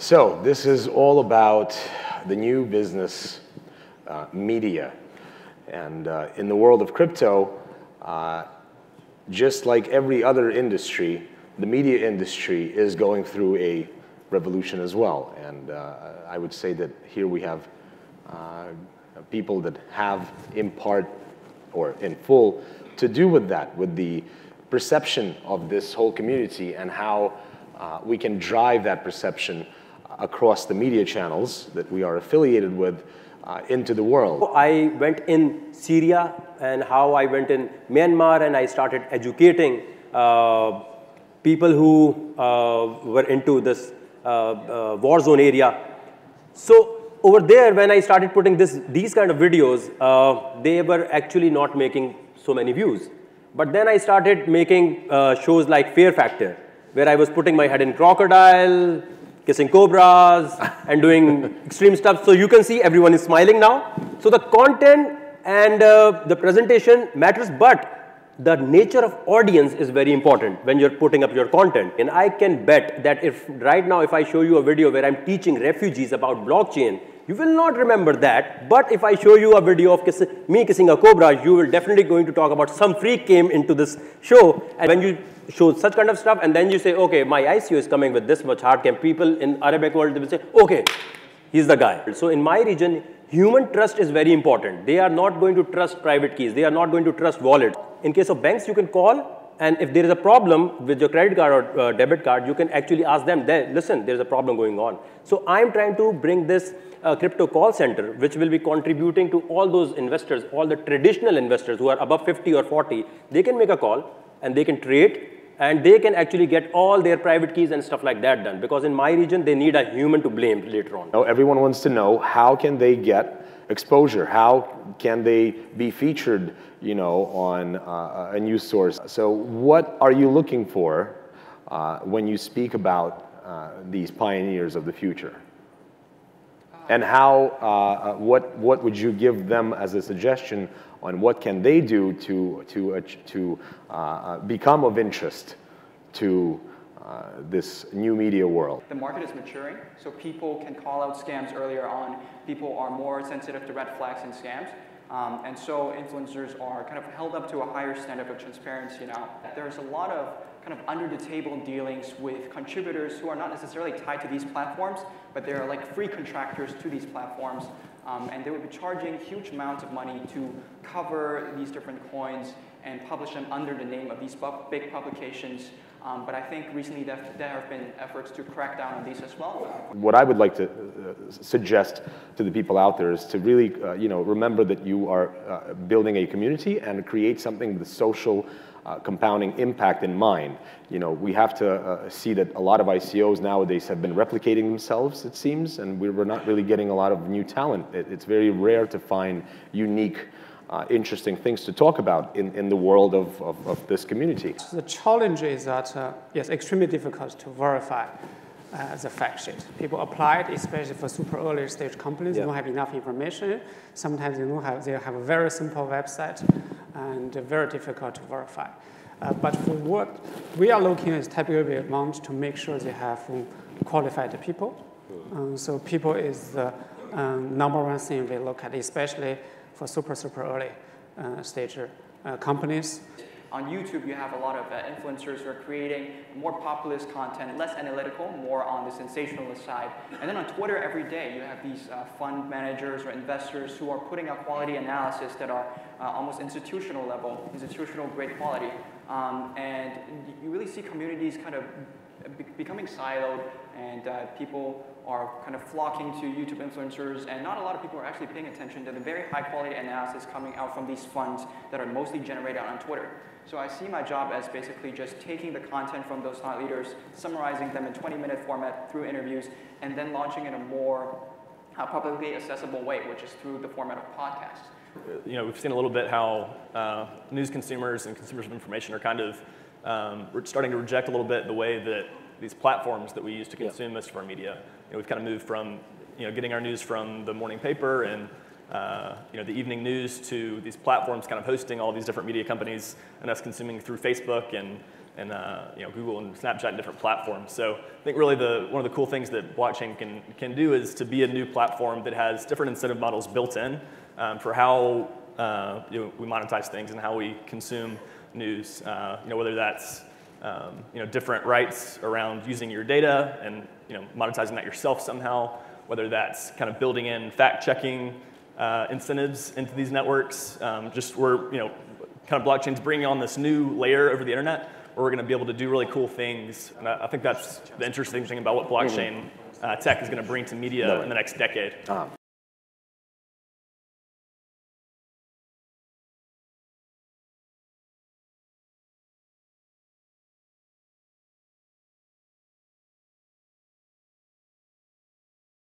So this is all about the new business media. And in the world of crypto, just like every other industry, the media industry is going through a revolution as well. And I would say that here we have people that have in part or in full to do with that, with the perception of this whole community and how we can drive that perception across the media channels that we are affiliated with into the world. I went in Syria and how I went in Myanmar and I started educating people who were into this war zone area. So over there, when I started putting these kind of videos, they were actually not making so many views. But then I started making shows like Fear Factor, where I was putting my head in crocodile, kissing cobras, and doing extreme stuff. So you can see everyone is smiling now. So the content and the presentation matters, but the nature of audience is very important when you're putting up your content. And I can bet that if right now, if I show you a video where I'm teaching refugees about blockchain, you will not remember that. But if I show you a video of me kissing a cobra, you will definitely going to talk about some freak came into this show. And when you show such kind of stuff, and then you say, okay, my ICO is coming with this much hard cam, people in Arabic world, they will say, okay, he's the guy. So in my region, human trust is very important. They are not going to trust private keys. They are not going to trust wallets. In case of banks, you can call, and if there is a problem with your credit card or debit card, you can actually ask them, listen, there's a problem going on. So I'm trying to bring this crypto call center, which will be contributing to all those investors, all the traditional investors who are above 50 or 40. They can make a call, and they can trade, and they can actually get all their private keys and stuff like that done. Because in my region, they need a human to blame later on. Everyone wants to know, how can they get exposure? How can they be featured, you know, on a news source? So what are you looking for when you speak about these pioneers of the future? And how, what would you give them as a suggestion on what can they do to become of interest to this new media world? The market is maturing, so people can call out scams earlier on. People are more sensitive to red flags and scams. And so influencers are kind of held up to a higher standard of transparency now. There's a lot of kind of under the table dealings with contributors who are not necessarily tied to these platforms, but they're like free contractors to these platforms. And they would be charging huge amounts of money to cover these different coins and publish them under the name of these big publications. But I think recently there have been efforts to crack down on these as well. What I would like to suggest to the people out there is to really, you know, remember that you are building a community and create something with social compounding impact in mind. You know, we have to see that a lot of ICOs nowadays have been replicating themselves, it seems, and we're not really getting a lot of new talent. It's very rare to find unique, interesting things to talk about in the world of this community. The challenge is that it's extremely difficult to verify the fact sheet. People applied, especially for super early stage companies, they don't have enough information. Sometimes they have a very simple website and very difficult to verify. But for what we are looking at, typically we want to make sure they have qualified people. So people is the number one thing we look at, especially for super early stage companies. On YouTube, you have a lot of influencers who are creating more populist content, less analytical, more on the sensationalist side. And then on Twitter, every day, you have these fund managers or investors who are putting out quality analysis that are almost institutional level, institutional grade quality. And you really see communities kind of becoming siloed, and people are kind of flocking to YouTube influencers, and not a lot of people are actually paying attention to the very high quality analysis coming out from these funds that are mostly generated on Twitter. So I see my job as basically just taking the content from those thought leaders, summarizing them in 20-minute format through interviews, and then launching in a more publicly accessible way, which is through the format of podcasts. You know, we've seen a little bit how news consumers and consumers of information are kind of we're starting to reject a little bit the way that these platforms that we use to consume most of our media. You know, we've kind of moved from getting our news from the morning paper and the evening news to these platforms kind of hosting all these different media companies and us consuming through Facebook and and Google and Snapchat and different platforms. So I think really one of the cool things that blockchain can do is to be a new platform that has different incentive models built in for how we monetize things and how we consume news. Whether that's different rights around using your data and monetizing that yourself somehow, whether that's kind of building in fact-checking incentives into these networks. Just where kind of blockchain's bringing on this new layer over the internet where we're going to be able to do really cool things. And I think that's the interesting thing about what blockchain tech is going to bring to media in the next decade.